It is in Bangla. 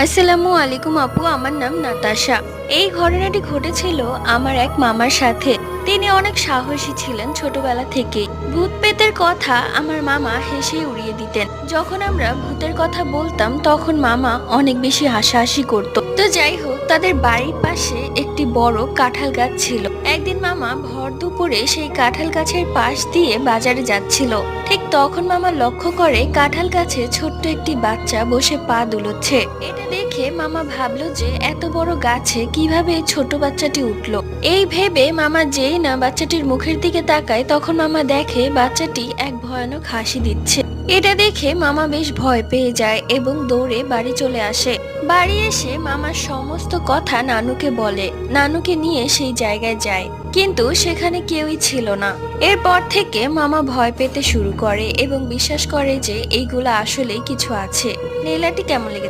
আসসালামু আলাইকুম আপু, আমার নাম নাতাশা। এই ঘটনাটি ঘটেছিল আমার এক মামার সাথে। তিনি অনেক সাহসী ছিলেন ছোটবেলা থেকে। ভূত পেতের কথা আমার মামা হেসেই উড়িয়ে দিতেন। যখন আমরা ভূতের কথা বলতাম তখন মামা অনেক বেশি হাসাহাসি করত। তো যাই হোক, তাদের বাড়ির পাশে একটি বড় কাঁঠাল গাছ ছিল। একদিন মামা ভর দুপুরে সেই কাঁঠাল গাছের পাশ দিয়ে বাজারে যাচ্ছিল। ঠিক তখন মামা লক্ষ্য করে কাঁঠাল গাছে ছোট্ট একটি বাচ্চা বসে পা দুলোচ্ছে। এটা দেখে মামা ভাবলো যে এত বড় গাছে কিভাবে এই ছোট বাচ্চাটি উঠলো। এই ভেবে মামা যেই না বাচ্চাটির মুখের দিকে তাকায়, তখন মামা দেখে বাচ্চাটি এক ভয়ানক হাসি দিচ্ছে। এটা দেখে মামা বেশ ভয় পেয়ে যায় এবং দৌড়ে বাড়ি চলে আসে। বাড়ি এসে মামার সমস্ত কথা নানুকে বলে। নানুকে নিয়ে সেই জায়গায় যায়, কিন্তু সেখানে কেউই ছিল না। এরপর থেকে মামা ভয় পেতে শুরু করে এবং বিশ্বাস করে যে এইগুলা আসলেই কিছু আছে। নীলাটি কেমন লেগেছে?